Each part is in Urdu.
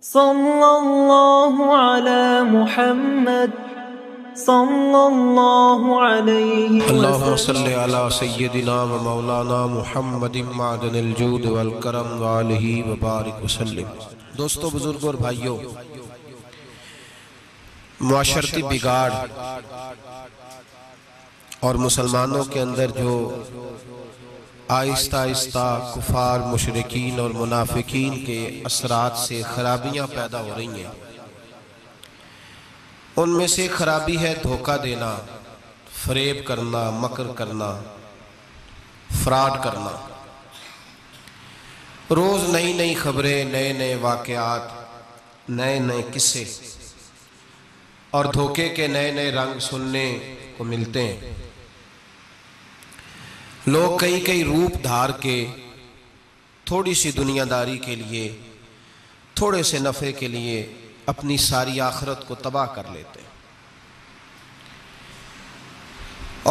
صلی اللہ علی محمد صلی اللہ علیہ اللہم صلی علی سیدنا و مولانا محمد معدن الجود والکرم وآلہ وبارک وسلم۔ دوستو، بزرگوں اور بھائیوں، معاشرتی بگاڑ اور مسلمانوں کے اندر جو آہستہ آہستہ کفار، مشرکین اور منافقین کے اثرات سے خرابیاں پیدا ہو رہی ہیں، ان میں سے خرابی ہے دھوکہ دینا، فریب کرنا، مکر کرنا، فراڈ کرنا۔ روز نئی نئی خبریں، نئے نئے واقعات، نئے نئے قصے اور دھوکے کے نئے نئے رنگ سننے کو ملتے ہیں۔ لوگ کئی کئی روپ دھار کے تھوڑی سی دنیا داری کے لیے، تھوڑے سے نفع کے لیے اپنی ساری آخرت کو تباہ کر لیتے ہیں،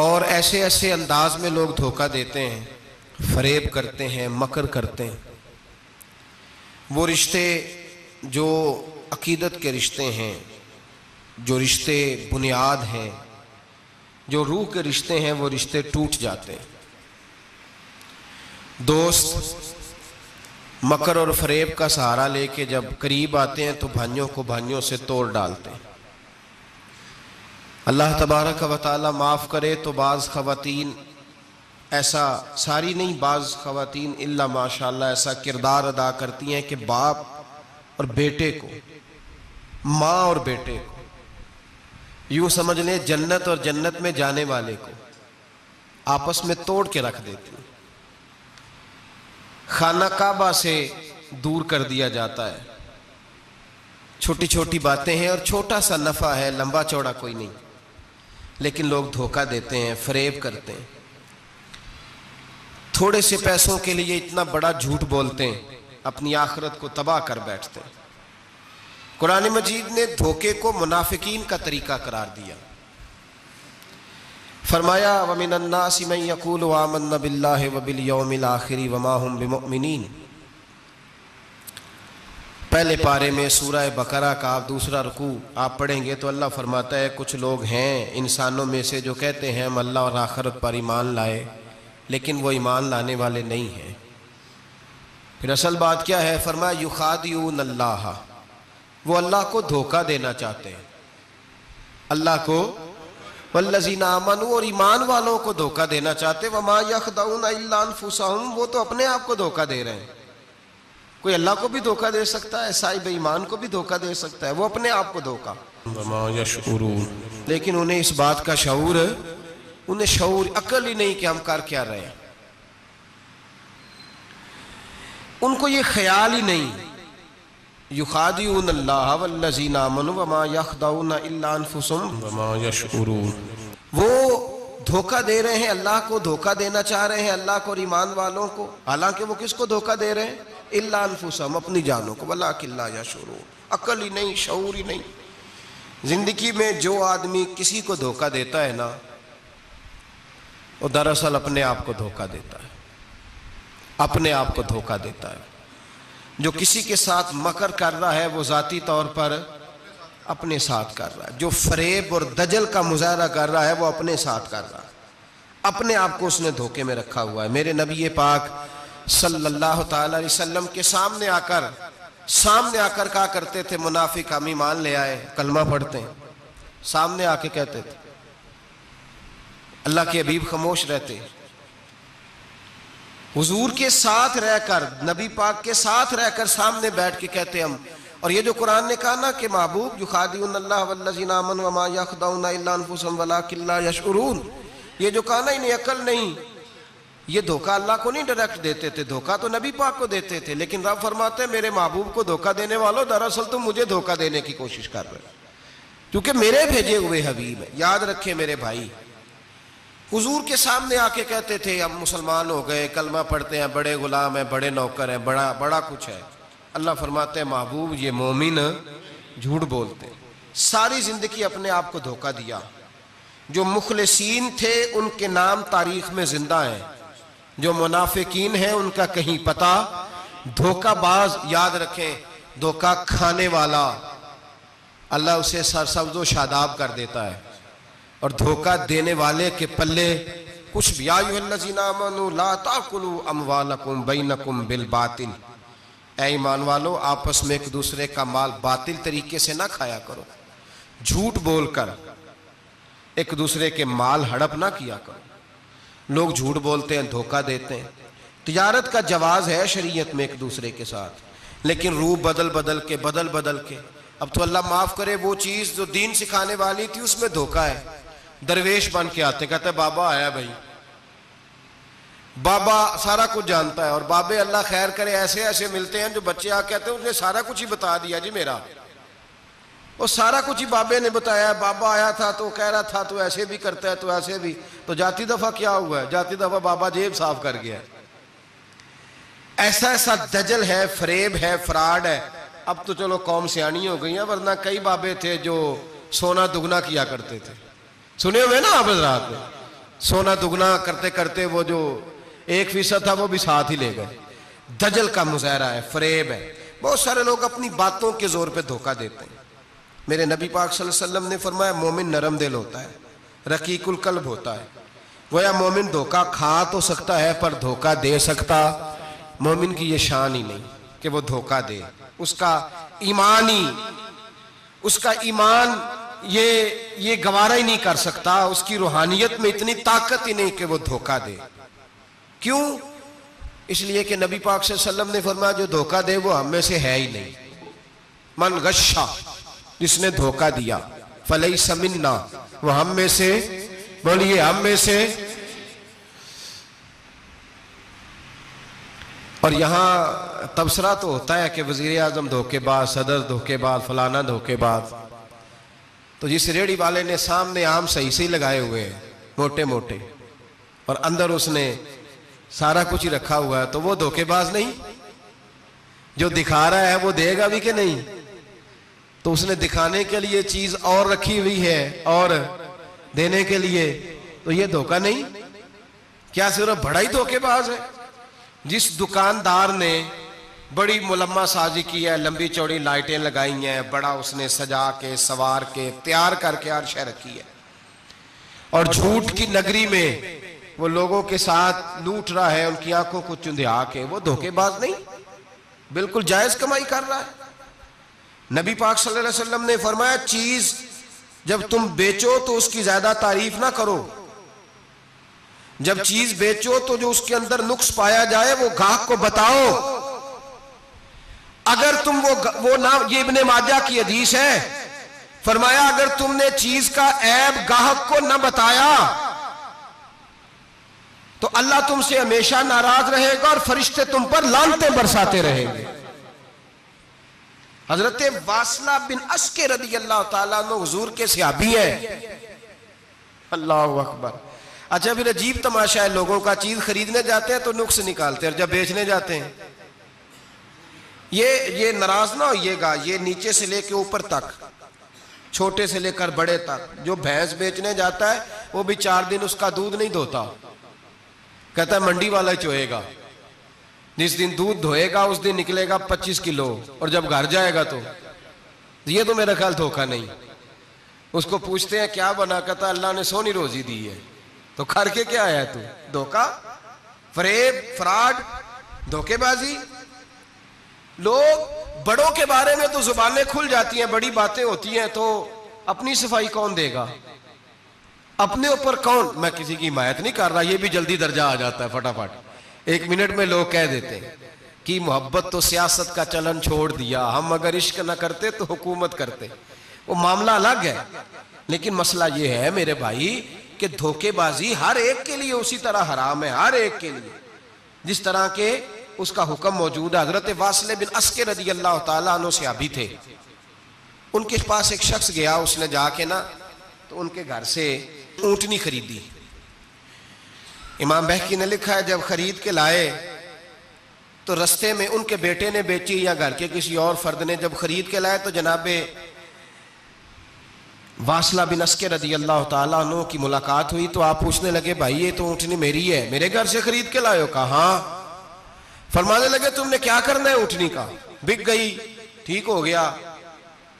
اور ایسے ایسے انداز میں لوگ دھوکہ دیتے ہیں، فریب کرتے ہیں، مکر کرتے ہیں۔ وہ رشتے جو عقیدت کے رشتے ہیں، جو رشتے بنیاد ہیں، جو روح کے رشتے ہیں، وہ رشتے ٹوٹ جاتے ہیں۔ دوست مکر اور فریب کا سہارا لے کے جب قریب آتے ہیں تو بھائیوں کو بھائیوں سے توڑ ڈالتے ہیں۔ اللہ تبارک و تعالی معاف کرے تو بعض خواتین ایسا، ساری نہیں، بعض خواتین الا ماشاءاللہ ایسا کردار ادا کرتی ہیں کہ باپ اور بیٹے کو، ماں اور بیٹے کو، یوں سمجھ لیں جنت اور جنت میں جانے والے کو آپس میں توڑ کے رکھ دیتی ہیں۔ خانہ کعبہ سے دور کر دیا جاتا ہے۔ چھوٹی چھوٹی باتیں ہیں اور چھوٹا سا نفع ہے، لمبا چوڑا کوئی نہیں، لیکن لوگ دھوکہ دیتے ہیں، فریب کرتے ہیں، تھوڑے سے پیسوں کے لیے اتنا بڑا جھوٹ بولتے ہیں، اپنی آخرت کو تباہ کر بیٹھتے ہیں۔ قرآن مجید نے دھوکے کو منافقین کا طریقہ قرار دیا۔ فرمایا وَمِنَ النَّاسِ مَن يَقُولُ آمَنَّا بِاللَّهِ وَبِالْيَوْمِ الْآخِرِ وَمَا هُمْ بِمُؤْمِنِينَ۔ پہلے پارے میں سورہ بقرہ کا دوسرا رکوع آپ پڑھیں گے تو اللہ فرماتا ہے کچھ لوگ ہیں انسانوں میں سے جو کہتے ہیں ہم اللہ اور آخرت پر ایمان لائے، لیکن وہ ایمان لانے والے نہیں ہیں۔ پھر اصل بات کیا ہے؟ فرمایا یخادعون اللہ، وہ اللہ کو دھوکہ دینا چاہتے ہیں، اللہ کو، والذین آمنوا، اور ایمان والوں کو دھوکہ دینا چاہتے ہیں، وما یخدعون الا انفسہم، وہ تو اپنے آپ کو دھوکہ دے رہے ہیں۔ کوئی اللہ کو بھی دھوکہ دے سکتا ہے، صاحب ایمان کو بھی دھوکہ دے سکتا ہے، وہ اپنے آپ کو دھوکہ، وما یشعرون، لیکن انہیں اس بات کا شعور، انہیں شعور، عقل ہی نہیں کہ ہم کر کیا رہے ہیں، ان کو یہ خیال ہی نہیں۔ یخادعون اللہ والذین آمنوا وما یخدعون الا انفسہم وما یشعرون، وہ دھوکہ دے رہے ہیں، اللہ کو دھوکہ دینا چاہ رہے ہیں، اللہ کو اور ایمان والوں کو، حالانکہ وہ کس کو دھوکہ دے رہے ہیں؟ الا انفسہم، اپنی جانوں کو، ولکن لا یشعرون، عقل ہی نہیں، شعور ہی نہیں۔ زندگی میں جو آدمی کسی کو دھوکہ دیتا ہے نا، وہ دراصل اپنے آپ کو دھوکہ دیتا ہے، اپنے آپ کو دھوکہ دیتا ہے۔ جو کسی کے ساتھ مکر کر رہا ہے وہ ذاتی طور پر اپنے ساتھ کر رہا ہے، جو فریب اور دجل کا مظاہرہ کر رہا ہے وہ اپنے ساتھ کر رہا ہے، اپنے آپ کو اس نے دھوکے میں رکھا ہوا ہے۔ میرے نبی پاک صلی اللہ تعالی علیہ وسلم کے سامنے آ کر کہا کرتے تھے منافق ہم ایمان لے آئے، کلمہ پڑھتے ہیں، سامنے آ کے کہتے تھے، اللہ کے حبیب خاموش رہتے، حضور کے ساتھ رہ کر، نبی پاک کے ساتھ رہ کر سامنے بیٹھ کے کہتے ہم۔ اور یہ جو قرآن نے کہا نا کہ محبوب یخادعون اللہ والذین آمنوا وما یخدعون الا انفسہم ولکن لا یشعرون، یہ جو کہا نا انہیں عقل نہیں، یہ دھوکہ اللہ کو نہیں ڈائریکٹ دیتے تھے، دھوکہ تو نبی پاک کو دیتے تھے، لیکن رب فرماتے ہیں میرے محبوب کو دھوکہ دینے والوں، دراصل تم مجھے دھوکہ دینے کی کوشش کر رہے ہیں، کیونکہ میرے بھیجے ہوئے حبیب ہیں۔ یاد رکھیں میرے بھائی، حضور کے سامنے آ کے کہتے تھے ہم مسلمان ہو گئے، کلمہ پڑھتے ہیں، بڑے غلام ہیں، بڑے نوکر ہیں، بڑا کچھ ہے۔ اللہ فرماتے ہیں محبوب یہ مومن جھوٹ بولتے ہیں، ساری زندگی اپنے آپ کو دھوکہ دیا۔ جو مخلصین تھے ان کے نام تاریخ میں زندہ ہیں، جو منافقین ہیں ان کا کہیں پتہ، دھوکہ باز، یاد رکھیں دھوکا کھانے والا اللہ اسے سرسبز و شاداب کر دیتا ہے، اور دھوکا دینے والے کے پلے کچھ بھی۔ یا ایھا الذین آمنوا لا تاکلوا اموالکم بینکم بالباطل، اے ایمان والو آپس میں ایک دوسرے کا مال باطل طریقے سے نہ کھایا کرو، جھوٹ بول کر ایک دوسرے کے مال ہڑپ نہ کیا کرو۔ لوگ جھوٹ بولتے ہیں، دھوکا دیتے ہیں۔ تجارت کا جواز ہے شریعت میں ایک دوسرے کے ساتھ، لیکن روح بدل بدل کے اب تو اللہ معاف کرے وہ چیز جو دین سکھانے والی تھی اس میں دھوکا ہے۔ درویش بن کے آتے، کہتے ہیں بابا آیا بھائی، بابا سارا کچھ جانتا ہے، اور بابے اللہ خیر کرے ایسے ایسے ملتے ہیں جو بچے آ کہتے ہیں اس نے سارا کچھ ہی بتا دیا جی میرا، وہ سارا کچھ ہی بابے نے بتایا۔ بابا آیا تھا تو کہہ رہا تھا تو ایسے بھی کرتا ہے تو ایسے بھی، تو جاتی دفعہ کیا ہوا ہے؟ جاتی دفعہ بابا جیب صاف کر گیا۔ ایسا ایسا دجل ہے، فریب ہے، فراڈ ہے۔ اب تو چلو قوم سیانی ہو گئی ہیں، ورنہ کئی بابے تھے جو سونا دگنا کیا کرتے تھے، سنے ہوئے نا آپ حضرات؟ سونا دگنا کرتے کرتے وہ جو 1% تھا وہ بھی ساتھ ہی لے گئے۔ دجل کا مظاہرہ ہے، فریب ہے۔ بہت سارے لوگ اپنی باتوں کے زور پہ دھوکہ دیتے ہیں۔ میرے نبی پاک صلی اللہ علیہ وسلم نے فرمایا مومن نرم دل ہوتا ہے، رقیق القلب ہوتا ہے۔ گویا مومن دھوکہ کھا تو سکتا ہے پر دھوکہ دے سکتا مومن کی یہ شان ہی نہیں کہ وہ دھوکہ دے۔ اس کا ایمان یہ گوارا ہی نہیں کر سکتا، اس کی روحانیت میں اتنی طاقت ہی نہیں کہ وہ دھوکہ دے۔ کیوں؟ اس لیے کہ نبی پاک صلی اللہ علیہ وسلم نے فرمایا جو دھوکہ دے وہ ہم میں سے ہے ہی نہیں۔ من غشا، جس نے دھوکہ دیا، فلیس منا، وہ ہم میں سے، بولیے ہم میں سے۔ اور یہاں تبصرہ تو ہوتا ہے کہ وزیر اعظم دھوکے باز، صدر دھوکے باز، فلانا دھوکے باز۔ تو جس ریڑھی والے نے سامنے آم صحیح لگائے ہوئے ہیں موٹے موٹے، اور اندر اس نے سارا کچھ ہی رکھا ہوا ہے، تو وہ دھوکے باز نہیں؟ جو دکھا رہا ہے وہ دے گا بھی کہ نہیں؟ تو اس نے دکھانے کے لیے چیز اور رکھی ہوئی ہے اور دینے کے لیے، تو یہ دھوکہ نہیں؟ کیا صرف بڑا ہی دھوکے باز ہے؟ جس دکاندار نے بڑی ملمہ سازی کی ہے، لمبی چوڑی لائٹیں لگائی ہیں، بڑا اس نے سجا کے سوار کے تیار کر کے ہر شے رکھی ہے، اور جھوٹ کی نگری میں وہ لوگوں کے ساتھ لوٹ رہا ہے، ان کی آنکھوں کو چندھیا کے، وہ دھوکے باز نہیں؟ بالکل جائز کمائی کر رہا ہے۔ نبی پاک صلی اللہ علیہ وسلم نے فرمایا چیز جب تم بیچو تو اس کی زیادہ تعریف نہ کرو، جب چیز بیچو تو جو اس کے اندر نقص پایا جائے وہ گاہک کو بتاؤ۔ اگر تم وہ نہ، یہ ابن ماجہ کی حدیث ہے، فرمایا اگر تم نے چیز کا عیب گاہک کو نہ بتایا تو اللہ تم سے ہمیشہ ناراض رہے گا اور فرشتے تم پر لعنتیں برساتے رہیں گے۔ حضرت واصلہ بن اسکے رضی اللہ تعالیٰ عنہ حضور کے صحابی ہیں۔ اللہ اکبر۔ اچھا پھر عجیب تماشا ہے، لوگوں کا چیز خریدنے جاتے ہیں تو نقص نکالتے ہیں، اور جب بیچنے جاتے ہیں یہ ناراض نہ ہوئیے گا، یہ نیچے سے لے کے اوپر تک، چھوٹے سے لے کر بڑے تک، جو بھینس بیچنے جاتا ہے وہ بھی 4 دن اس کا دودھ نہیں دھوتا، کہتا ہے منڈی والا چوئے گا، جس دن دودھ دھوئے گا اس دن نکلے گا 25 کلو، اور جب گھر جائے گا تو یہ تو میرا خیال دھوکہ نہیں۔ اس کو پوچھتے ہیں کیا بنا، کہتا ہے اللہ نے سونی روزی دی ہے، تو کر کے کیا آیا تو؟ دھوکہ، فریب، فراڈ، دھوکے بازی۔ لوگ بڑوں کے بارے میں تو زبانیں کھل جاتی ہیں، بڑی باتیں ہوتی ہیں، تو اپنی صفائی کون دے گا؟ اپنے اوپر کون؟ میں کسی کی حمایت نہیں کر رہا، یہ بھی جلدی درجہ آ جاتا ہے فٹافٹ، 1 منٹ میں لوگ کہہ دیتے ہیں کہ محبت تو سیاست کا چلن چھوڑ دیا، ہم اگر عشق نہ کرتے تو حکومت کرتے، وہ معاملہ الگ ہے۔ لیکن مسئلہ یہ ہے میرے بھائی کہ دھوکے بازی ہر ایک کے لیے اسی طرح حرام ہے، ہر ایک کے لیے جس طرح کے اس کا حکم موجود ہے۔ حضرت واصلہ بن اسکے رضی اللہ تعالیٰ عنہ صحابی تھے، ان کے پاس ایک شخص گیا، اس نے جا کے نا تو ان کے گھر سے اونٹنی خریدی۔ امام بہقی نے لکھا ہے جب خرید کے لائے تو رستے میں ان کے بیٹے نے بیچی یا گھر کے کسی اور فرد نے جب خرید کے لائے تو جناب واصلہ بن اسکے رضی اللہ تعالیٰ عنہ کی ملاقات ہوئی، تو آپ پوچھنے لگے بھائی یہ تو اونٹنی میری ہے، میرے گھر سے خرید کے لائے ہو؟ کہا ہاں۔ فرمانے لگے تم نے کیا کرنا ہے اونٹنی کا؟ بک گئی، ٹھیک ہو گیا،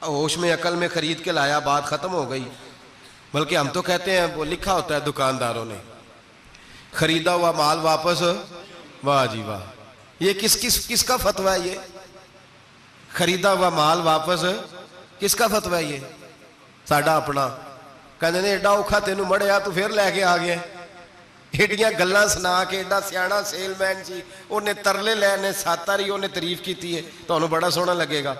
ہوش میں عقل میں خرید کے لایا، بات ختم ہو گئی۔ بلکہ ہم تو کہتے ہیں، وہ لکھا ہوتا ہے دکانداروں نے، خریدا ہوا مال واپس، واہ جی واہ، یہ کس کا فتویٰ ہے؟ یہ خریدا ہوا مال واپس کس کا فتویٰ ہے؟ یہ ساڈا اپنا۔ کہنے نے ایڈا اوکھا تینوں مڑیا تو پھر لے کے آ گیا، ایڈیاں گلاں سنا کے، ایڈا سیاڑا سیل مین سی، انہیں ترلے لینے ساتاری انہیں تعریف کیتی ہے، تو انہوں بڑا سونا لگے گا،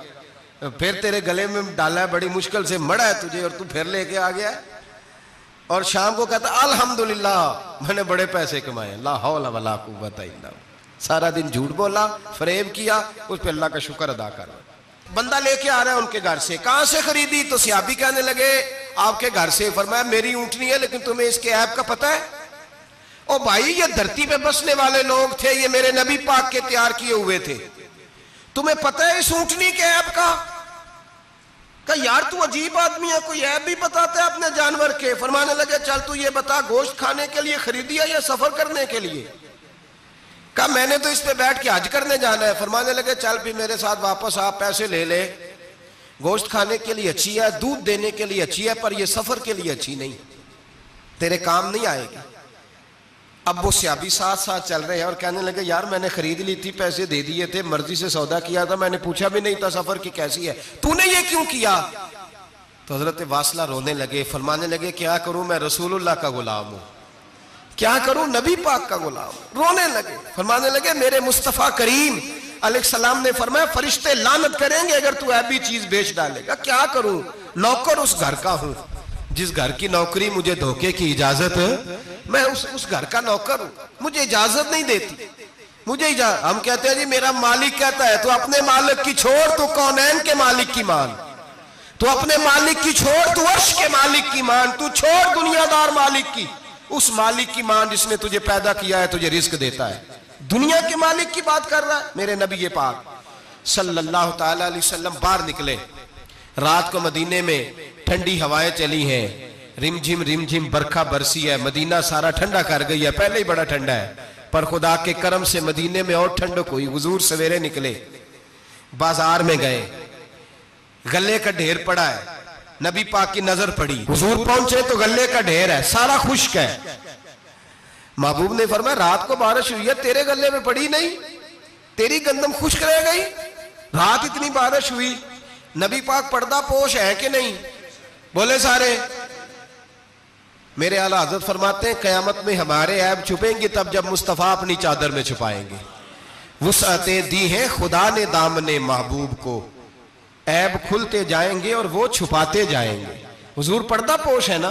پھر تیرے گلے میں ڈالا ہے، بڑی مشکل سے مڑا ہے تجھے، اور تو پھر لے کے آ گیا ہے، اور شام کو کہتا الحمدللہ میں نے بڑے پیسے کمائے، لا حول ولا قوت الا باللہ۔ سارا دن جھوٹ بولا، فریب کیا، اس پہ اللہ کا شکر ادا کرا۔ بندہ لے کے آ رہا ہے ان کے گھر سے، کہاں سے خریدی؟ تو صحابی کہنے لگے آپ کے گھر سے۔ فرمایا میری اونٹنی ہے، لیکن تمہیں اس کے عیب کا پتہ ہے؟ او بھائی یہ دھرتی پہ بسنے والے لوگ تھے، یہ میرے نبی پاک کے تیار کیے ہوئے تھے، تمہیں پتہ ہے اس اونٹنی کے عیب کا؟ کہ یار تو عجیب آدمی ہے، کوئی عیب بھی بتاتا ہے اپنے جانور کے۔ فرمانے لگے چل تو یہ بتا، گوشت کھانے کے لیے خریدی ہے یا سفر کرنے کے لیے؟ کہا میں نے تو اس پہ بیٹھ کے حج کرنے جانا ہے۔ فرمانے لگے چل بھی میرے ساتھ واپس آپ پیسے لے لے، گوشت کھانے کے لیے اچھی ہے، دودھ دینے کے لیے اچھی ہے، پر یہ سفر کے لیے اچھی نہیں، تیرے کام نہیں آئے گی۔ اب وہ صحابی ساتھ ساتھ چل رہے ہیں اور کہنے لگے یار میں نے خرید لی تھی، پیسے دے دیے تھے، مرضی سے سودا کیا تھا، میں نے پوچھا بھی نہیں تھا سفر کی کیسی ہے، تو نے یہ کیوں کیا؟ تو حضرت واصلہ رونے لگے، فرمانے لگے کیا کروں، میں رسول اللہ کا غلام ہوں، کیا کروں، نبی پاک کا غلام۔ رونے لگے، فرمانے لگے میرے مصطفیٰ کریم علیہ السلام نے فرمایا فرشتے لعنت کریں گے اگر تو ایبی چیز بیچ ڈالے گا، کیا کروں، نوکر اس گھر کا ہوں، جس گھر کی نوکری مجھے دھوکے کی اجازت ہے، میں اس گھر کا نوکر ہوں، مجھے اجازت نہیں دیتی، مجھے اجازت۔ ہم کہتے ہیں جی میرا مالک کہتا ہے، تو اپنے مالک کی چھوڑ، تو کونین کے مالک کی مان، تو اپنے مالک کی چھوڑ، تو عرش کے مالک کی مان، تو چھوڑ دنیا دار مالک کی، اس مالک کی مان جس نے تجھے پیدا کیا ہے، تجھے رزق دیتا ہے۔ دنیا کے مالک کی بات کر رہا ہے میرے نبی پاک صلی اللہ تعالی علیہ وسلم۔ باہر نکلے، رات کو مدینے میں ٹھنڈی ہوائیں چلی ہیں، رم جھم برکھا برسی ہے، مدینہ سارا ٹھنڈا کر گئی ہے، پہلے ہی بڑا ٹھنڈا ہے، پر خدا کے کرم سے مدینے میں اور ٹھنڈک ہوئی۔ حضور سویرے نکلے، بازار میں گئے، گلے کا ڈھیر پڑا ہے، نبی پاک کی نظر پڑی، حضور پہنچے تو گلے کا ڈھیر ہے، سارا خشک ہے۔ محبوب نے فرمایا رات کو بارش ہوئی ہے، تیرے گلے میں پڑی نہیں، تیری گندم خشک رہ گئی، رات اتنی بارش ہوئی۔ نبی پاک پردہ پوش ہے کہ نہیں؟ بولے سارے۔ میرے اعلیٰ حضرت فرماتے ہیں قیامت میں ہمارے عیب چھپیں گے تب جب مصطفیٰ اپنی چادر میں چھپائیں گے۔ وسعتیں دی ہیں خدا نے دامن محبوب کو، عیب کھلتے جائیں گے اور وہ چھپاتے جائیں گے۔ حضور پردہ پوش ہے نا،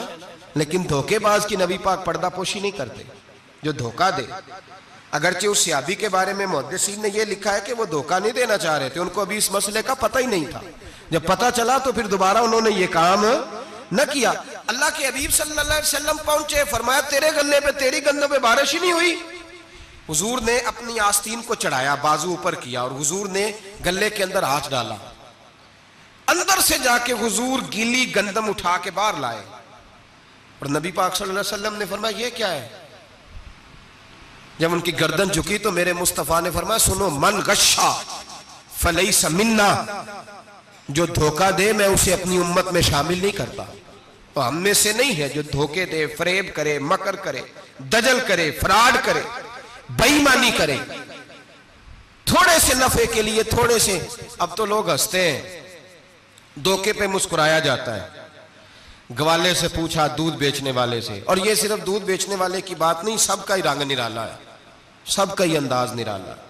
لیکن دھوکے باز کی نبی پاک پردہ پوشی نہیں کرتے، جو دھوکہ دے۔ اگرچہ اس صحابی کے بارے میں محدثین نے یہ لکھا ہے کہ وہ دھوکہ نہیں دینا چاہ رہے تھے، ان کو ابھی اس مسئلے کا پتہ ہی نہیں تھا، جب پتہ چلا تو پھر دوبارہ انہوں نے یہ کام نہ کیا۔ اللہ کے حبیب صلی اللہ علیہ وسلم پہنچے، فرمایا تیرے گلے پہ تیری گندم پہ بارش ہی نہیں ہوئی۔ حضور نے اپنی آستین کو چڑھایا، بازو اوپر کیا، اور حضور نے گلے کے اندر ہاتھ ڈالا، اندر سے جا کے حضور گیلی گندم اٹھا کے باہر لائے، اور نبی پاک صلی اللہ علیہ وسلم نے فرمایا یہ کیا ہے؟ جب ان کی گردن جھکی تو میرے مصطفیٰ نے فرمایا سنو، من غشا فلیس منا، جو دھوکہ دے میں اسے اپنی امت میں شامل نہیں کرتا۔ تو ہم میں سے نہیں ہے جو دھوکے دے، فریب کرے، مکر کرے، دجل کرے، فراڈ کرے، بے ایمانی کرے، تھوڑے سے نفع کے لیے، تھوڑے سے۔ اب تو لوگ ہنستے ہیں، دھوکے پہ مسکرایا جاتا ہے۔ گوالے سے پوچھا، دودھ بیچنے والے سے، اور یہ صرف دودھ بیچنے والے کی بات نہیں، سب کا ہی رنگ نرالا ہے، سب کا ہی انداز نرالا ہے،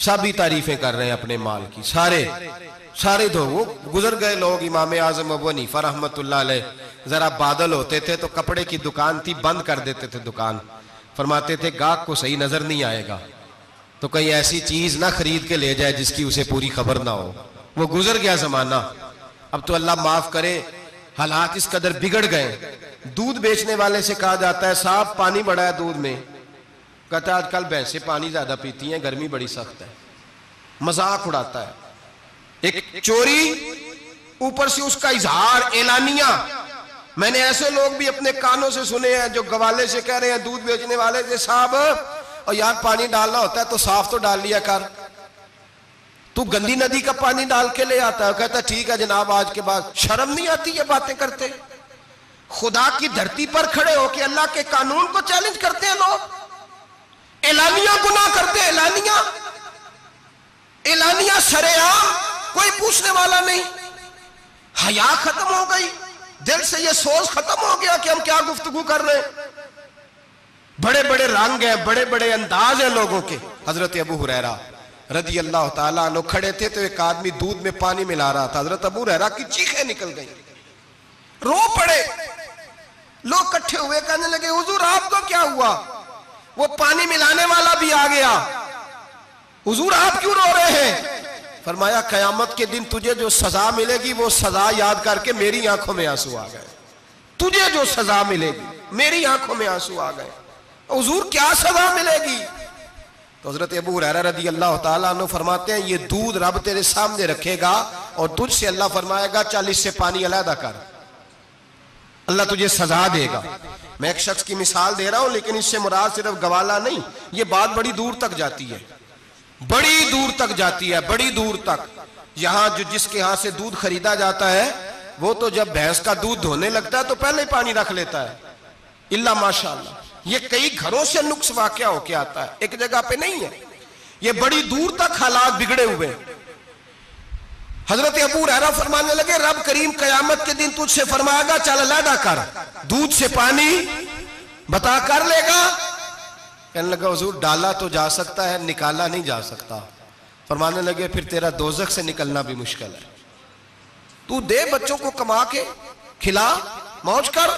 سب ہی تعریفیں کر رہے ہیں اپنے مال کی، سارے وہ گزر گئے لوگ۔ امام اعظم ابو حنیفہ رحمت اللہ علیہ، ذرا بادل ہوتے تھے تو کپڑے کی دکان تھی، بند کر دیتے تھے دکان، فرماتے تھے گاہک کو صحیح نظر نہیں آئے گا تو کہیں ایسی چیز نہ خرید کے لے جائے جس کی اسے پوری خبر نہ ہو۔ وہ گزر گیا زمانہ، اب تو اللہ معاف کرے، حالات اس قدر بگڑ گئے۔ دودھ بیچنے والے سے کہا جاتا ہے صاحب پانی بڑا ہے دودھ میں، کہتا ہے آج کل بھینسیں پانی زیادہ پیتی ہیں، گرمی بڑی سخت ہے، مذاق اڑاتا ہے۔ ایک چوری، اوپر سے اس کا اظہار اعلانیہ۔ میں نے ایسے لوگ بھی اپنے کانوں سے سنے ہیں جو گوالے سے کہہ رہے ہیں، دودھ بیچنے والے سے، صاحب اور یار پانی ڈالنا ہوتا ہے تو صاف تو ڈال لیا کر، تو گندی ندی کا پانی ڈال کے لے آتا ہے, کہتا ہے ٹھیک ہے جناب آج کے بعد. شرم نہیں آتی یہ باتیں کرتے؟ خدا کی دھرتی پر کھڑے ہو کے اللہ کے قانون کو چیلنج کرتے ہیں لوگ, اعلانیہ گناہ کرتے ہیں, اعلانیہ سرعام, کوئی پوچھنے والا نہیں. حیا ختم ہو گئی, دل سے یہ سوچ ختم ہو گیا کہ ہم کیا گفتگو کر رہے ہیں. بڑے بڑے رنگ ہیں, بڑے بڑے انداز ہیں لوگوں کے. حضرت ابو ہریرہ رضی اللہ تعالیٰ عنہ کھڑے تھے تو ایک آدمی دودھ میں پانی ملا رہا تھا. حضرت ابو ہریرہ کی چیخیں نکل گئیں, رو پڑے. لوگ کٹھے ہوئے کہنے لگے حضور آپ کو کیا ہوا؟ وہ پانی ملانے والا بھی آ گیا, حضور آپ کیوں رو رہے ہیں؟ فرمایا قیامت کے دن تجھے جو سزا ملے گی وہ سزا یاد کر کے میری آنکھوں میں آنسو آ گئے. تجھے جو سزا ملے گی میری آنکھوں میں آنسو آ گئے. حضور کیا سزا ملے گی؟ تو حضرت ابو ہریرہ رضی اللہ تعالیٰ عنہ فرماتے ہیں یہ دودھ رب تیرے سامنے رکھے گا اور تجھ سے اللہ فرمائے گا چل اس سے پانی علیحدہ کر, اللہ تجھے سزا دے گا. میں ایک شخص کی مثال دے رہا ہوں لیکن اس سے مراد صرف گوالہ نہیں, یہ بات بڑی دور تک جاتی ہے, بڑی دور تک جاتی ہے, بڑی دور تک. یہاں جس کے ہاں سے دودھ خریدا جاتا ہے وہ تو جب بھینس کا دودھ دھونے لگتا ہے تو پہلے ہی پانی رکھ لیتا ہے, اللہ ماشاءاللہ. یہ کئی گھروں سے نقص واقع ہو کے آتا ہے, ایک جگہ پہ نہیں ہے, یہ بڑی دور تک حالات بگڑے ہوئے. حضرت ابو ہریرہ فرمانے لگے رب کریم قیامت کے دن تجھ سے فرمائے گا چل علیحدہ کر, دودھ سے پانی بتا کر لے گا. کہنے لگا حضور ڈالا تو جا سکتا ہے, نکالا نہیں جا سکتا. فرمانے لگے پھر تیرا دوزخ سے نکلنا بھی مشکل ہے. تو دے بچوں کو کما کے کھلا, موج کر.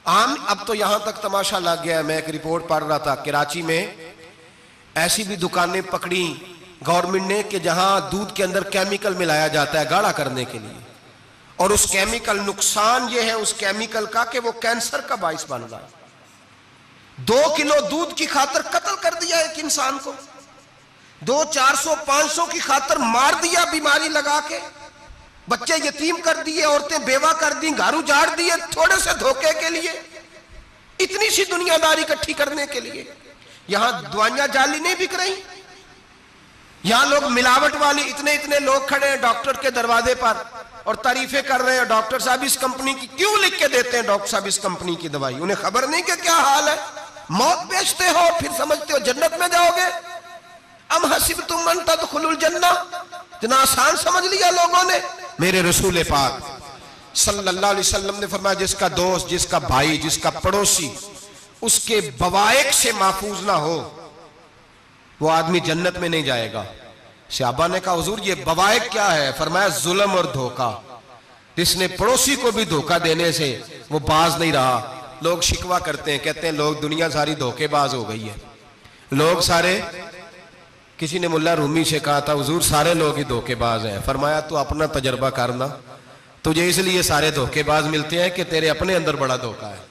اب تو یہاں تک تماشا لگ گیا ہے. میں ایک رپورٹ پڑھ رہا تھا کراچی میں ایسی بھی دکانیں پکڑی گورنمنٹ نے کہ جہاں دودھ کے اندر کیمیکل ملایا جاتا ہے گاڑھا کرنے کے لیے, اور اس کیمیکل نقصان یہ ہے اس کیمیکل کا کہ وہ کینسر کا باعث بن رہا ہے. 2 کلو دودھ کی خاطر قتل کر دیا ایک انسان کو, 200 400 500 کی خاطر مار دیا بیماری لگا کے, بچے یتیم کر دیے, عورتیں بیوہ کر دیں, گھر اجاڑ دیے تھوڑے سے دھوکے کے لیے, اتنی سی دنیا داری اکٹھی کرنے کے لیے. یہاں دوائیاں جعلی نہیں بک رہی, یہاں لوگ ملاوٹ والی اتنے لوگ کھڑے ہیں ڈاکٹر کے دروازے پر اور تعریفیں کر رہے ہیں ڈاکٹر صاحب اس کمپنی کی کیوں لکھ کے دیتے ہیں ڈاکٹر صاحب اس کمپنی کی دوائی, انہیں خبر نہیں کہ کیا حال ہے. موت بیچتے ہو پھر سمجھتے ہو جنت میں جاؤ گے. ام حسبتم ان تدخلوا الجنہ, اتنا آسان سمجھ لیا لوگوں نے. میرے رسول پاک صلی اللہ علیہ وسلم نے فرمایا جس کا دوست, جس کا بھائی, جس کا پڑوسی اس کے بوائق سے محفوظ نہ ہو وہ آدمی جنت میں نہیں جائے گا. صحابہ نے کہا حضور یہ بوائق کیا ہے؟ فرمایا ظلم اور دھوکہ. جس نے پڑوسی کو بھی دھوکہ دینے سے وہ باز نہیں رہا. لوگ شکوہ کرتے ہیں, کہتے ہیں لوگ دنیا ساری دھوکے باز ہو گئی ہے, لوگ سارے. کسی نے ملا رومی سے کہا تھا حضور سارے لوگ ہی دھوکے باز ہیں. فرمایا تو اپنا تجربہ کرنا, تجھے اس لیے سارے دھوکے باز ملتے ہیں کہ تیرے اپنے اندر بڑا دھوکہ ہے.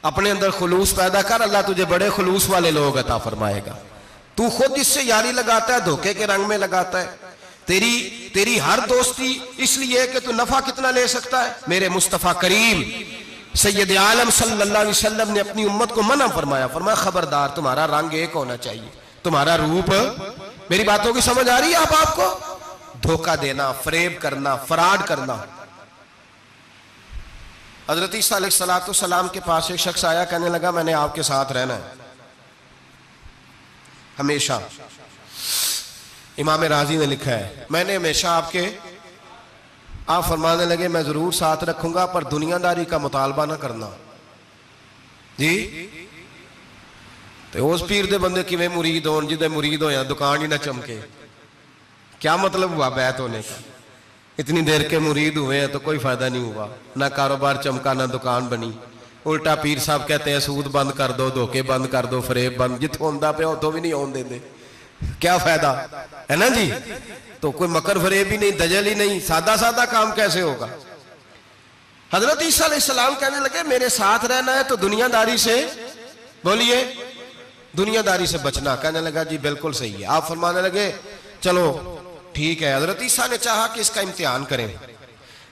اپنے اندر خلوص پیدا کر, اللہ تجھے بڑے خلوص والے لوگ عطا فرمائے گا. تو خود اس سے یاری لگاتا ہے, دھوکے کے رنگ میں لگاتا ہے. تیری ہر دوستی اس لیے کہ تو نفع کتنا لے سکتا ہے. میرے مصطفیٰ کریم سید عالم صلی اللہ علیہ وسلم نے اپنی امت کو منع فرمایا, فرمایا خبردار تمہارا رنگ ایک ہونا چاہیے, تمہارا روپ. میری باتوں کی سمجھ آ رہی ہے آپ کو؟ دھوکہ دینا, فریب کرنا, فراڈ کرنا. حضرت عیسیٰ علیہ السلام کے پاس ایک شخص آیا, کہنے لگا میں نے آپ کے ساتھ رہنا ہے ہمیشہ. امام راضی نے لکھا ہے میں نے ہمیشہ آپ فرمانے لگے میں ضرور ساتھ رکھوں گا پر دنیا داری کا مطالبہ نہ کرنا. جی تو اس پیر دے بندے کی میں مرید ہوں, جدے مرید ہو یا دکان ہی نہ چمکے. کیا مطلب ہوا بیعت ہونے کا؟ اتنی دیر کے مرید ہوئے ہیں تو کوئی فائدہ نہیں ہوا, نہ کاروبار چمکا نہ دکان بنی. الٹا پیر صاحب کہتے ہیں سود بند کر دو, دھوکے بند کر دو, فریب بند. جتوں ہوندہ پہ ہو تو بھی نہیں ہون دے دے, کیا فائدہ ہے نا جی. تو کوئی مکر فریب ہی نہیں, دجل ہی نہیں, سادہ کام کیسے ہوگا. حضرت عیسیٰ علیہ السلام کہنے لگے میرے ساتھ رہنا ہے تو دنیا داری سے, بولیے, دنیا داری سے بچنا. کہنے لگا جی بالکل صحیح ہے. آپ فرمانے لگے چلو ٹھیک ہے. حضرت عیسیٰ نے چاہا کہ اس کا امتحان کریں.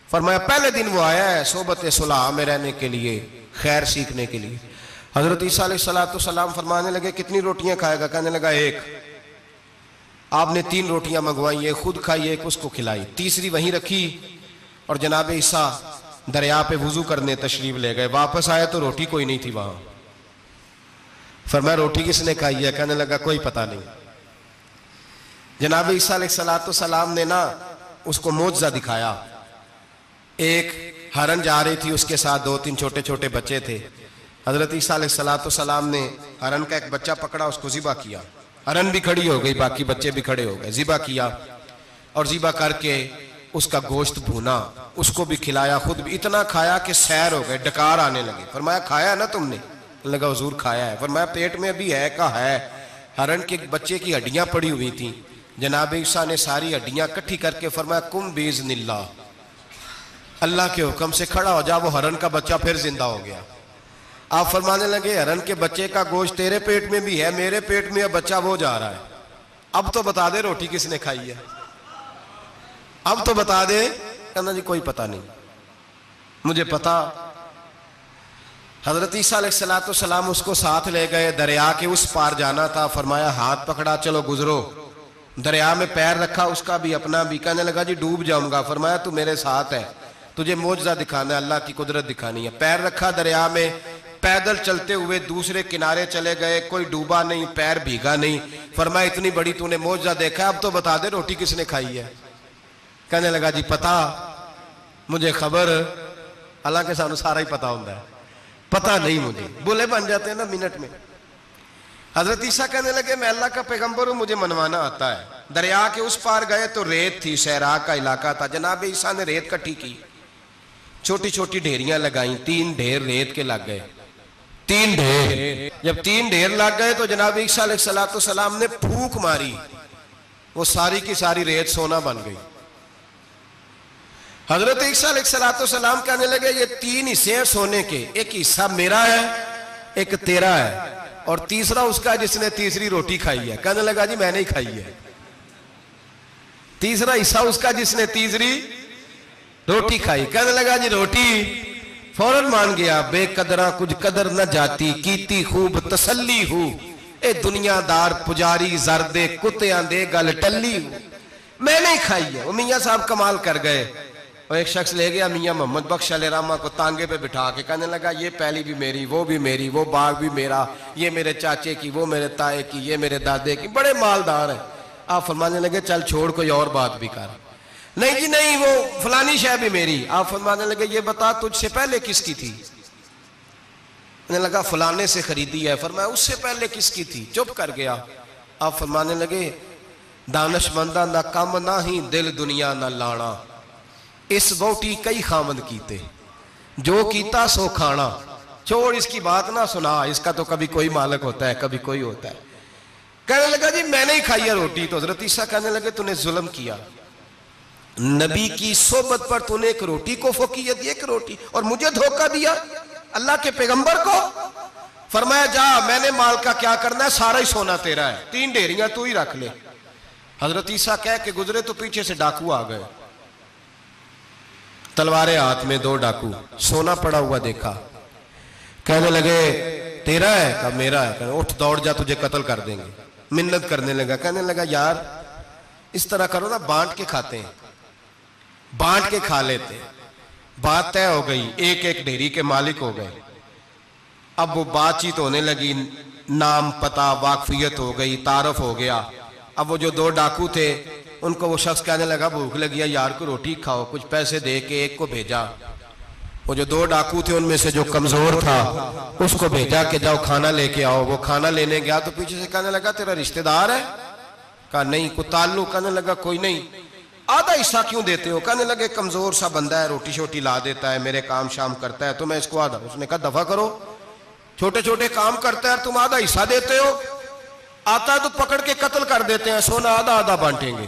فرمایا پہلے دن وہ آیا ہے صحبت صلح میں رہنے کے لیے, خیر سیکھنے کے لیے. حضرت عیسیٰ علیہ السلام فرمانے لگے کتنی روٹیاں کھائے گا؟ کہنے لگا ایک. آپ نے 3 روٹیاں منگوائی، ایک خود کھائی ایک اس کو کھلائی، تیسری وہیں رکھی اور جناب عیسیٰ دریا پہ وضو کرنے تشریف لے گئے. واپس آئے تو روٹی کوئی نہیں تھی وہاں. فرمایا روٹی کس نے کھائی ہے؟ کہنے لگا کوئی پتہ نہیں. جناب عیسیٰ علیہ السلام نے نا اس کو معجزہ دکھایا. ایک ہرن جا رہی تھی، اس کے ساتھ 2-3 چھوٹے چھوٹے بچے تھے. حضرت عیسیٰ علیہ السلام نے ہرن کا ایک بچہ پکڑا، اس کو ذبح کیا. ہرن بھی کھڑی ہو گئی، باقی بچے بھی کھڑے ہو گئے. ذبح کیا اور ذبح کر کے اس کا گوشت بھونا، اس کو بھی کھلایا، خود بھی اتنا کھایا کہ سیر ہو گئے، ڈکار آنے لگے. فرمایا کھایا نا تم نے؟ لگا حضور کھایا ہے. فرمایا پیٹ میں ابھی ہے؟ کہا ہے. ہرن کے بچے کی ہڈیاں پڑی ہوئی تھیں. جناب عیسیٰ نے ساری ہڈیاں اکٹھی کر کے فرمایا کم باذن اللہ، اللہ کے حکم سے کھڑا ہو جا. وہ ہرن کا بچہ پھر زندہ ہو گیا. آپ فرمانے لگے ہرن کے بچے کا گوشت تیرے پیٹ میں بھی ہے، میرے پیٹ میں بچہ وہ جا رہا ہے. اب تو بتا دے روٹی کس نے کھائی ہے، اب تو بتا دے. کہنا جی کوئی پتہ نہیں، مجھے پتا. حضرت عیسیٰ علیہ السلام اس کو ساتھ لے گئے، دریا کے اس پار جانا تھا. فرمایا ہاتھ پکڑا چلو گزرو. دریا میں پیر رکھا، اس کا بھی اپنا بھی. کہنے لگا جی ڈوب جاؤں گا. فرمایا تو میرے ساتھ ہے، تجھے معجزہ دکھانا ہے، اللہ کی قدرت دکھانی ہے. پیر رکھا دریا میں، پیدل چلتے ہوئے دوسرے کنارے چلے گئے. کوئی ڈوبا نہیں، پیر بھیگا نہیں. فرمایا اتنی بڑی تو نے معجزہ دیکھا، اب تو بتا دے روٹی کس نے کھائی ہے. کہنے لگا جی پتا، مجھے خبر، حالانکہ سانو سارا ہی پتا ہوتا ہے، پتا نہیں مجھے. بولے بن جاتے ہیں نا منٹ میں. حضرت عیسیٰ کہنے لگے میں اللہ کا پیغمبر ہوں، مجھے منوانا آتا ہے. دریا کے اس پار گئے تو ریت تھی، صحرا کا علاقہ تھا. جناب عیسیٰ نے ریت کٹھی کی، چھوٹی چھوٹی ڈھیریاں لگائیں. 3 ڈھیر ریت کے لگ گئے. 3 ڈھیر جب 3 ڈھیر لگ گئے تو جناب عیسیٰ علیہ السلام نے پھونک ماری، وہ ساری کی ساری ریت سونا بن گئی. حضرت عیسیٰ علیہ السلام کہنے لگے یہ 3 حصے ہیں سونے کے، ایک حصہ میرا ہے، ایک تیرا ہے، اور تیسرا اس کا جس نے تیسری روٹی کھائی ہے. کہنے لگا جی میں نہیں کھائی ہے. تیسرا حصہ اس کا جس نے تیسری روٹی کھائی. کہنے لگا جی روٹی. فوراً مان گیا بے قدرہ کچھ قدر نہ جاتی، کیتی خوب تسلی ہو، اے دنیا دار پجاری زردے کتیاں دے گل ٹلی ہو. میں نہیں کھائی ہے. وہ میاں صاحب کمال کر گئے. اور ایک شخص لے گیا میاں محمد بخش علیہ رحمہ کو تانگے پہ بٹھا کے. کہنے لگا یہ پہلی بھی میری، وہ بھی میری، وہ باغ بھی میرا، یہ میرے چاچے کی، وہ میرے تائے کی، یہ میرے دادے کی، بڑے مالدار ہیں. آپ فرمانے لگے چل چھوڑ کوئی اور بات بھی کر. نہیں جی نہیں، وہ فلانی شے بھی میری. آپ فرمانے لگے یہ بتا تجھ سے پہلے کس کی تھی؟ کہنے لگا فلانے سے خریدی ہے. فرمایا اس سے پہلے کس کی تھی؟ چپ کر گیا. آپ فرمانے لگے دانش مندہ نہ کم نہ ہی دل دنیا نہ لانا، اس بوٹی کئی خامد کیتے، جو کیتا سو کھانا. چھوڑ اس کی بات نہ سنا، اس کا تو کبھی کوئی مالک ہوتا ہے کبھی کوئی ہوتا ہے. کہنے لگا جی میں نہیں کھائی ہے روٹی. تو حضرت عیسیٰ کہنے لگے تو نے ظلم کیا، نبی کی صحبت پر تو نے ایک روٹی کو فوقیت دی، ایک روٹی، اور مجھے دھوکہ دیا اللہ کے پیغمبر کو. فرمایا جا میں نے مال کا کیا کرنا ہے، سارا ہی سونا تیرا ہے، 3 ڈھیریاں تو ہی رکھ لے. حضرت عیسیٰ کہہ کے گزرے تو پیچھے سے ڈاکو آ گئے، تلواریں ہاتھ میں 2 ڈاکو، سونا پڑا ہوا دیکھا. کہنے لگے تیرا ہے؟ کہا میرا ہے. کہنے اٹھ دوڑ جا تجھے قتل کر دیں گے. منت کرنے لگا. کہنے لگا یار اس طرح کرو نا، بانٹ کے کھاتے ہیں، بانٹ کے کھا لیتے. بات طے ہو گئی، ایک ایک ڈھیری کے مالک ہو گئے. اب وہ بات چیت ہونے لگی، نام پتہ واقفیت ہو گئی، تعارف ہو گیا. اب وہ جو 2 ڈاکو تھے ان کو وہ شخص کہنے لگا بھوک لگی ہے یار کو روٹی کھاؤ. کچھ پیسے دے کے ایک کو بھیجا. وہ جو 2 ڈاکو تھے ان میں سے جو کمزور تھا اس کو بھیجا کہ جاؤ کھانا لے کے آؤ. وہ کھانا لینے گیا تو پیچھے سے کہنے لگا تیرا رشتہ دار ہے؟ کہا نہیں. کوئی تعلق؟ کہنے لگا کوئی نہیں. آدھا حصہ کیوں دیتے ہو؟ کہنے لگے کمزور سا بندہ ہے، روٹی شوٹی لا دیتا ہے، میرے کام شام کرتا ہے، تو میں اس کو آدھا. اس نے کہا دفع کرو، چھوٹے چھوٹے کام کرتا ہے تم آدھا حصہ دیتے ہو، آتا ہے تو پکڑ کے قتل کر دیتے ہیں، سونا آدھا آدھا بانٹیں گے.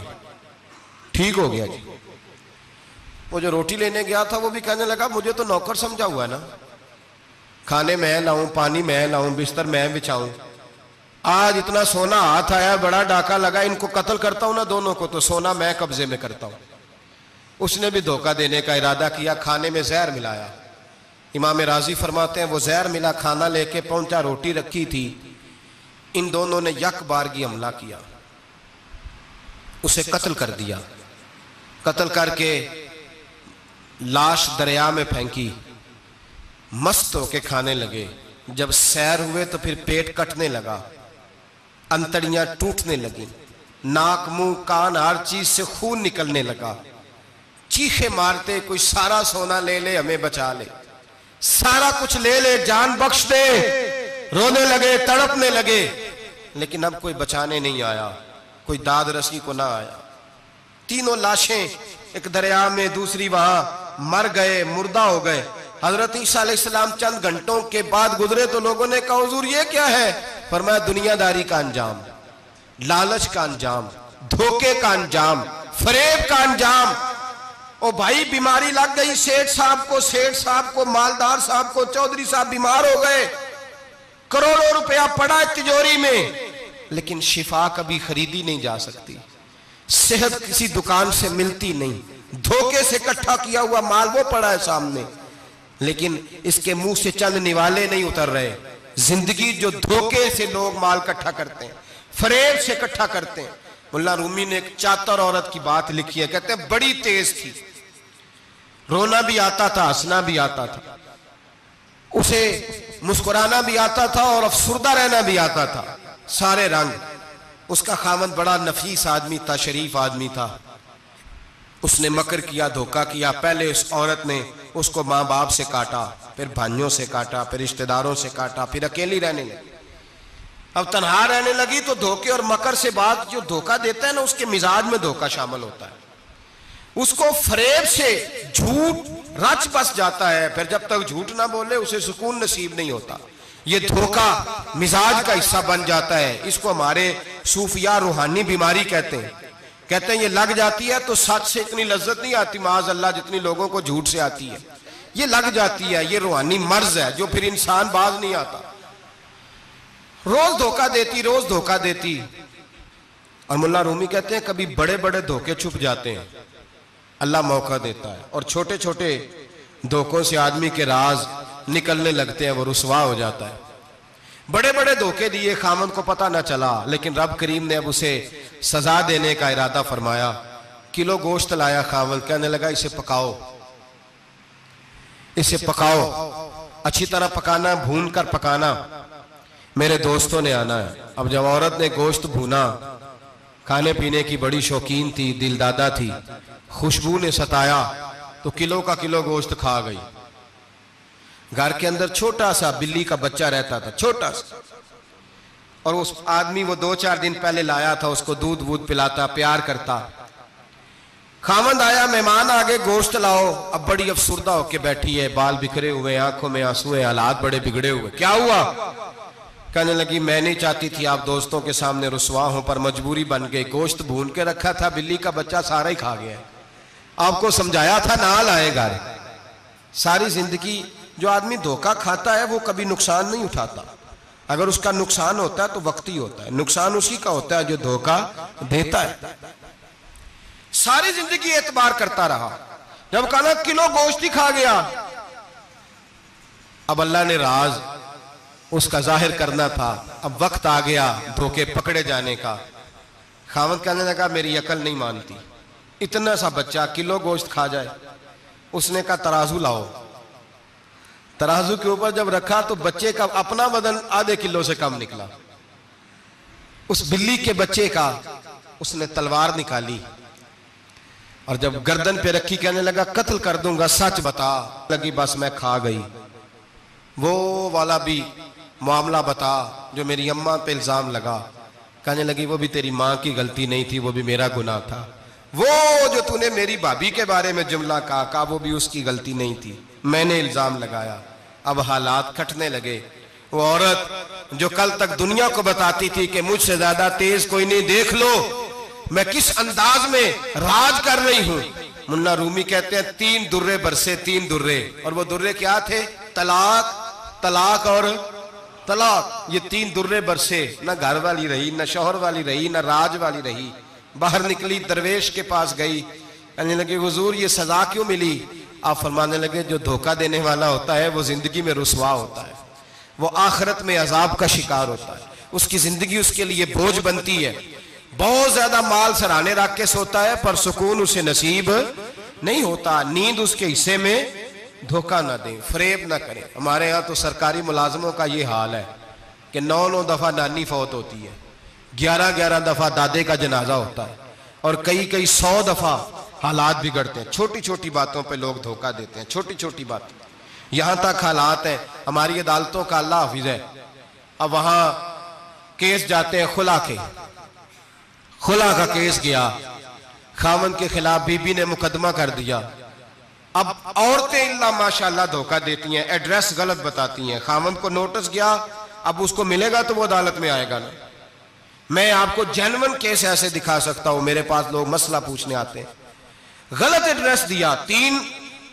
ٹھیک ہو گیا جی. وہ جو روٹی لینے گیا تھا وہ بھی کہنے لگا مجھے تو نوکر سمجھا ہوا ہے نا، کھانے میں لاؤں، پانی میں لاؤں، بستر میں بچھاؤں. آج اتنا سونا ہاتھ آیا، بڑا ڈاکہ لگا، ان کو قتل کرتا ہوں نا دونوں کو، تو سونا میں قبضے میں کرتا ہوں. اس نے بھی دھوکہ دینے کا ارادہ کیا، کھانے میں زہر ملایا. امام راضی فرماتے ہیں وہ زہر ملا، کھانا لے کے پہنچا، روٹی رکھی تھی، ان دونوں نے یک بارگی حملہ کیا. اسے قتل کر دیا، قتل کر کے لاش دریا میں پھینکی، مست ہو کے کھانے لگے۔ جب سیر ہوئے تو پھر پیٹ کٹنے لگا، انتڑیاں ٹوٹنے لگیں، ناک منہ کان ہر چیز سے خون نکلنے لگا، چیخے مارتے کوئی سارا سونا لے لے ہمیں بچا لے، سارا کچھ لے لے جان بخش دے، رونے لگے تڑپنے لگے، لیکن اب کوئی بچانے نہیں آیا، کوئی داد رسی کو نہ آیا۔ تینوں لاشیں ایک دریا میں، دوسری وہاں، مر گئے، مردہ ہو گئے۔ حضرت عیسیٰ علیہ السلام چند گھنٹوں کے بعد گزرے تو لوگوں نے کہا حضور یہ کیا ہے؟ فرمایا دنیا داری کا انجام، لالچ کا انجام، دھوکے کا انجام، فریب کا انجام۔ او بھائی بیماری لگ گئی سیٹھ صاحب کو، مالدار صاحب کو، چودھری صاحب بیمار ہو گئے، کروڑوں روپیہ پڑا ہے تجوری میں، لیکن شفا کبھی خریدی نہیں جا سکتی، صحت کسی دکان سے ملتی نہیں، دھوکے سے اکٹھا کیا ہوا مال وہ پڑا ہے سامنے، لیکن اس کے منہ سے چند نوالے نہیں اتر رہے۔ زندگی جو دھوکے سے لوگ مال اکٹھا کرتے ہیں، فریب سے اکٹھا کرتے ہیں۔ مولا رومی نے ایک چاتر عورت کی بات لکھی ہے، کہتے ہیں بڑی تیز تھی، رونا بھی آتا تھا، ہنسنا بھی آتا تھا، اسے مسکرانا بھی آتا تھا اور افسردہ رہنا بھی آتا تھا، سارے رنگ۔ اس کا خاوند بڑا نفیس آدمی تھا، شریف آدمی تھا۔ اس نے مکر کیا، دھوکہ کیا۔ پہلے اس عورت نے اس کو ماں باپ سے کاٹا، پھر بھائیوں سے کاٹا، پھر رشتہ داروں سے کاٹا، پھر اکیلی رہنے لگی۔ اب تنہا رہنے لگی تو دھوکے اور مکر سے بات، جو دھوکہ دیتا ہے نا اس کے مزاج میں دھوکہ شامل ہوتا ہے، اس کو فریب سے جھوٹ رچ بس جاتا ہے، پھر جب تک جھوٹ نہ بولے اسے سکون نصیب نہیں ہوتا۔ یہ دھوکہ مزاج کا حصہ بن جاتا ہے، اس کو ہمارے صوفیاء روحانی بیماری کہتے ہیں۔ کہتے ہیں یہ لگ جاتی ہے تو سچ سے اتنی لذت نہیں آتی معاذ اللہ جتنی لوگوں کو جھوٹ سے آتی ہے، یہ لگ جاتی ہے، یہ روحانی مرض ہے جو پھر انسان باز نہیں آتا۔ روز دھوکہ دیتی۔ اور مولا رومی کہتے ہیں کبھی بڑے بڑے دھوکے چھپ جاتے ہیں، اللہ موقع دیتا ہے، اور چھوٹے چھوٹے دھوکوں سے آدمی کے راز نکلنے لگتے ہیں، وہ رسوا ہو جاتا ہے۔ بڑے بڑے دھوکے دیے، خامن کو پتہ نہ چلا، لیکن رب کریم نے اب اسے سزا دینے کا ارادہ فرمایا۔ کلو گوشت لایا خامن، کہنے لگا اسے پکاؤ، اچھی طرح پکانا، بھون کر پکانا، میرے دوستوں نے آنا ہے۔ اب جب عورت نے گوشت بھونا، کھانے پینے کی بڑی شوقین تھی، دل دادا تھی، خوشبو نے ستایا تو کلو کا کلو گوشت کھا گئی۔ گھر کے اندر چھوٹا سا بلی کا بچہ رہتا تھا، چھوٹا سا، اور اس آدمی وہ 2-4 دن پہلے لایا تھا، اس کو دودھ پلاتا، پیار کرتا۔ خاوند آیا، مہمان آگے، گوشت لاؤ، اب بڑی افسردہ ہو کے بیٹھی ہے، بال بکھرے ہوئے، آنکھوں میں آنسو ہیں، حالات بڑے بگڑے ہوئے۔ کیا ہوا؟ کہنے لگی میں نہیں چاہتی تھی آپ دوستوں کے سامنے رسوا ہوں، پر مجبوری بن گئی، گوشت بھون کے رکھا تھا، بلی کا بچہ سارا ہی کھا گیا ہے، آپ کو سمجھایا تھا نہ لائے گھر۔ ساری زندگی جو آدمی دھوکہ کھاتا ہے وہ کبھی نقصان نہیں اٹھاتا، اگر اس کا نقصان ہوتا ہے تو وقتی ہوتا ہے، نقصان اسی کا ہوتا ہے جو دھوکہ دیتا ہے۔ ساری زندگی اعتبار کرتا رہا، جب کہا کلو گوشت ہی کھا گیا، اب اللہ نے راز اس کا ظاہر کرنا تھا، اب وقت آ گیا دھوکے پکڑے جانے کا۔ خاوند کہنے لگا میری عقل نہیں مانتی، اتنا سا بچہ کلو گوشت کھا جائے۔ اس نے کہا ترازو لاؤ، ترازو کے اوپر جب رکھا تو بچے کا اپنا وزن آدھے کلو سے کم نکلا، اس بلی کے بچے کا اس نے تلوار نکالی اور جب گردن پہ رکھی کہنے لگا قتل کر دوں گا، سچ بتا۔ لگی بس میں کھا گئی، وہ والا بھی معاملہ بتا جو میری اماں پہ الزام لگا۔ کہنے لگی وہ بھی تیری ماں کی غلطی نہیں تھی، وہ بھی میرا گناہ تھا، وہ جو تو نے میری بھابھی کے بارے میں جملہ کہا وہ بھی اس کی غلطی نہیں تھی، میں نے الزام لگایا۔ اب حالات کھٹنے لگے۔ وہ عورت جو کل تک دنیا کو بتاتی تھی کہ مجھ سے زیادہ تیز کوئی نہیں، دیکھ لو میں کس انداز میں راج کر رہی ہوں۔ مولا رومی کہتے ہیں 3 درے برسے، 3 درے، اور وہ درے کیا تھے؟ طلاق، طلاق اور طلاق۔ یہ 3 درے برسے، نہ گھر والی رہی، نہ شوہر والی رہی، نہ راج والی رہی۔ باہر نکلی، درویش کے پاس گئی، کہنے لگے حضور یہ سزا کیوں ملی؟ آپ فرمانے لگے جو دھوکہ دینے والا ہوتا ہے وہ زندگی میں رسوا ہوتا ہے، وہ آخرت میں عذاب کا شکار ہوتا ہے، اس کی زندگی اس کے لیے بوجھ بنتی ہے۔ بہت زیادہ مال سرانے رکھ کے سوتا ہے پر سکون اسے نصیب نہیں ہوتا. نیند اس کے حصے میں دھوکہ نہ دیں, فریب نہ کریں. ہمارے ہاں تو سرکاری ملازموں کا یہ حال ہے کہ 9 دفعہ نانی فوت ہوتی ہے, 11 دفعہ دادے کا جنازہ ہوتا ہے, اور کئی 100 دفعہ حالات بگڑتے ہیں. چھوٹی چھوٹی باتوں پہ لوگ دھوکہ دیتے ہیں, چھوٹی چھوٹی باتیں. یہاں تک حالات ہیں, ہماری عدالتوں کا اللہ حافظ ہے, اب وہاں کیس جاتے ہیں خلا کا کیس گیا, خاوند کے خلاف بی بی نے مقدمہ کر دیا. اب عورتیں اللہ ماشاءاللہ دھوکہ دیتی ہیں, ایڈریس غلط بتاتی ہیں. خاوند کو نوٹس گیا, اب اس کو ملے گا تو وہ عدالت میں آئے گا نا. میں آپ کو جینون کیس ایسے دکھا سکتا ہوں, میرے پاس لوگ مسئلہ پوچھنے آتے ہیں, غلط ایڈریس دیا, 3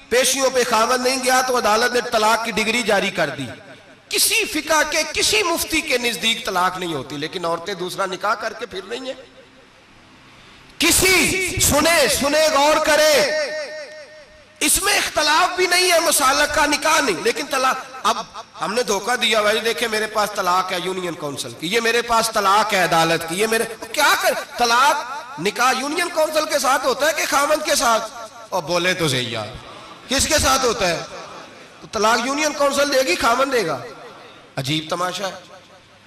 پیشیوں پہ خاوند نہیں گیا تو عدالت نے طلاق کی ڈگری جاری کر دی. کسی فقہ کے کسی مفتی کے نزدیک طلاق نہیں ہوتی, لیکن عورتیں دوسرا نکاح کر کے پھر رہی ہیں. کسی سنے غور کرے, اس میں اختلاف بھی نہیں ہے, مسالک کا نکاح نہیں, لیکن طلاق. اب ہم نے دھوکہ دیا, بھائی دیکھیں میرے پاس طلاق ہے یونین کونسل کی, یہ میرے پاس طلاق ہے عدالت کی, یہ میرے کیا کر. طلاق نکاح یونین کونسل کے ساتھ ہوتا ہے کہ خاوند کے ساتھ؟ اور بولے تو صحیح یار, کس کے ساتھ ہوتا ہے؟ تو طلاق یونین کونسل دے گی, خاوند دے گا؟ عجیب تماشا ہے.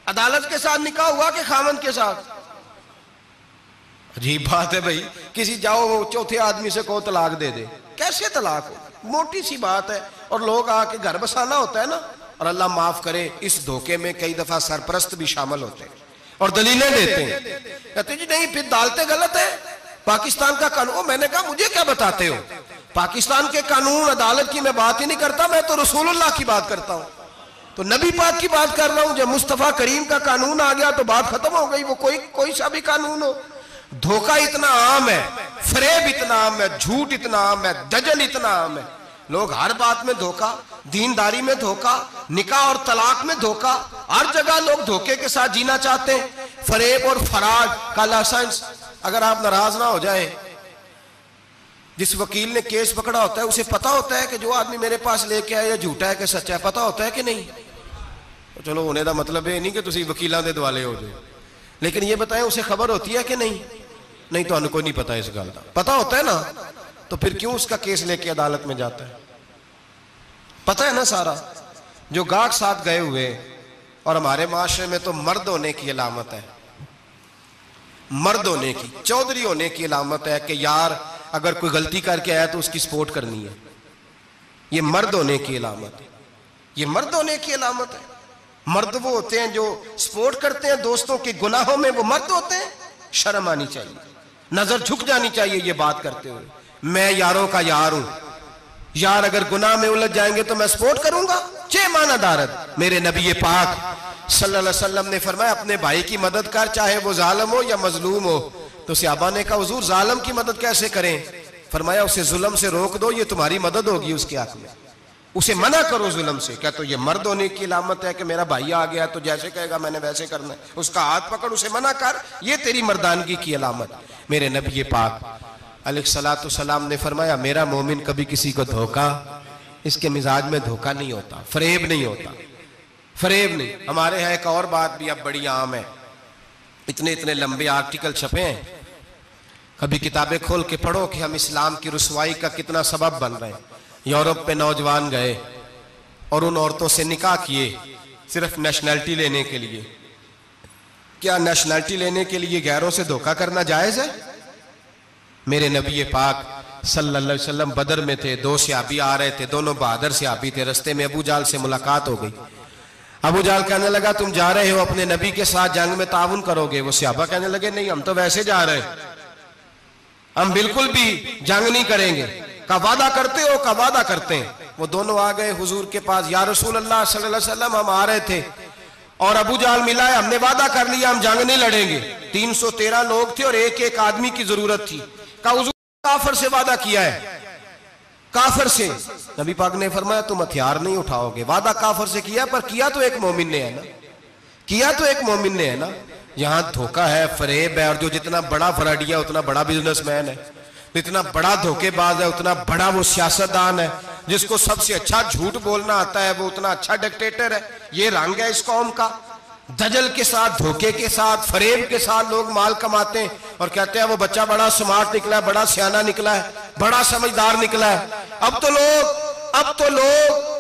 عدالت کے ساتھ نکاح ہوا کہ خاوند کے ساتھ؟ عجیب بات ہے بھائی. کسی جاؤ چوتھے آدمی سے کہو طلاق دے دے, کیسے طلاق ہو؟ موٹی سی بات ہے. اور لوگ آ کے گھر بسانا ہوتا ہے نا, اور اللہ معاف کرے اس دھوکے میں کئی دفعہ سرپرست بھی شامل ہوتے ہیں اور دلیلیں دیتے ہیں, کہتے جی نہیں پھر دالتے غلط ہے, پاکستان کا قانون. میں نے کہا مجھے کیا بتاتے ہو, پاکستان کے قانون عدالت کی میں بات ہی نہیں کرتا, میں تو رسول اللہ کی بات کرتا ہوں, تو نبی پاک کی بات کر رہا ہوں. جب مصطفیٰ کریم کا قانون آ گیا تو بات ختم ہو گئی, وہ کوئی سا بھی قانون ہو. دھوکہ اتنا عام ہے, فریب اتنا عام ہے, جھوٹ اتنا عام ہے, دجل اتنا عام ہے. لوگ ہر بات میں دھوکہ, دینداری میں دھوکہ, نکاح اور طلاق میں دھوکہ, ہر جگہ لوگ دھوکے کے ساتھ جینا چاہتے ہیں. فریب اور فراڈ کا لائسنس. اگر آپ ناراض نہ ہو جائیں, جس وکیل نے کیس پکڑا ہوتا ہے اسے پتا ہوتا ہے کہ جو آدمی میرے پاس لے کے آئے یہ جھوٹا ہے کہ سچا ہے, پتا ہوتا ہے کہ نہیں؟ چلو ہونے دا مطلب ہے نہیں کہ تسی وکیلاں دے دوالے ہو جائے, لیکن یہ بتائیں اسے خبر ہوتی ہے کہ نہیں؟ نہیں تو ہمیں کوئی نہیں پتا اس گل کا. پتا ہوتا ہے نا, تو پھر کیوں اس کا کیس لے کے عدالت میں جاتا ہے؟ پتا ہے نا سارا. جو گاہک ساتھ گئے ہوئے, اور ہمارے معاشرے میں تو مرد ہونے کی علامت ہے, مرد ہونے کی, چودھری ہونے کی علامت ہے کہ یار اگر کوئی غلطی کر کے آیا تو اس کی سپورٹ کرنی ہے. یہ مرد ہونے کی علامت ہے, یہ مرد ہونے کی علامت ہے. مرد وہ ہوتے ہیں جو سپورٹ کرتے ہیں دوستوں کے گناہوں میں, وہ مرد ہوتے ہیں. شرم آنی چاہیے, نظر جھک جانی چاہیے یہ بات کرتے ہوئے. میں یاروں کا یار ہوں, یار اگر گناہ میں الجھ جائیں گے تو میں سپورٹ کروں گا. چھ معنی دارت. میرے نبی پاک صلی اللہ علیہ وسلم نے فرمایا اپنے بھائی کی مدد کر, چاہے وہ ظالم ہو یا مظلوم ہو. تو صحابہ نے کہا حضور ظالم کی مدد کیسے کریں؟ فرمایا اسے ظلم سے روک دو, یہ تمہاری مدد ہوگی اس کے حق میں. اسے منع کرو ظلم سے. کیا تو یہ مرد ہونے کی علامت ہے کہ میرا بھائی آ گیا تو جیسے کہے گا میں نے ویسے کرنا ہے, اس کا ہاتھ پکڑ اسے منع کر, یہ تیری مردانگی کی علامت. میرے نبی پاک علیہ الصلوۃ والسلام نے فرمایا میرا مومن کبھی کسی کو دھوکا, اس کے مزاج میں دھوکا نہیں ہوتا, فریب نہیں ہوتا, فریب نہیں. ہمارے یہاں ایک اور بات بھی اب بڑی عام ہے, اتنے لمبے آرٹیکل چھپے ہیں, کبھی کتابیں کھول کے پڑھو کہ ہم اسلام کی رسوائی کا کتنا سبب بن رہے ہیں. یورپ پہ نوجوان گئے اور ان عورتوں سے نکاح کیے صرف نیشنلٹی لینے کے لیے. کیا نیشنلٹی لینے کے لیے غیروں سے دھوکا کرنا جائز ہے؟ میرے نبی پاک صلی اللہ علیہ وسلم بدر میں تھے, 2 صحابی آ رہے تھے, دونوں بہادر صحابی تھے. رستے میں ابو جہل سے ملاقات ہو گئی. ابو جہل کہنے لگا تم جا رہے ہو اپنے نبی کے ساتھ جنگ میں تعاون کرو گے؟ وہ صحابہ کہنے لگے نہیں ہم تو ویسے جا رہے ہیں, ہم بالکل بھی جنگ نہیں کریں گے. کا وعدہ کرتے ہو؟ کا وعدہ کرتے ہیں. وہ دونوں آ گئے حضور کے پاس, یا رسول اللہ صلی اللہ علیہ وسلم ہم آ رہے تھے اور ابو جہل ملا ہے, ہم نے وعدہ کر لیا ہم جنگ نہیں لڑیں گے. 313 لوگ تھے اور ایک آدمی کی ضرورت تھی. کہا حضور کافر سے وعدہ کیا ہے, کافر سے. نبی پاک نے فرمایا تم ہتھیار نہیں اٹھاؤ گے. وعدہ کافر سے کیا, پر کیا تو ایک مومن نے ہے نا, کیا تو ایک مومن نے ہے نا. یہاں دھوکہ ہے, فریب ہے, اور جو جتنا بڑا فراڈیا اتنا بڑا بزنس مین ہے, اتنا بڑا دھوکے باز ہے اتنا بڑا وہ سیاستدان ہے, جس کو سب سے اچھا جھوٹ بولنا آتا ہے وہ اتنا اچھا ڈکٹیٹر ہے. یہ رنگ ہے اس قوم کا. دجل کے ساتھ، دھوکے کے ساتھ، فریب کے ساتھ لوگ مال کماتے ہیں اور کہتے ہیں وہ بچہ بڑا سمارٹ نکلا ہے، بڑا سیانہ نکلا ہے، بڑا سمجھدار نکلا ہے۔ اب تو لوگ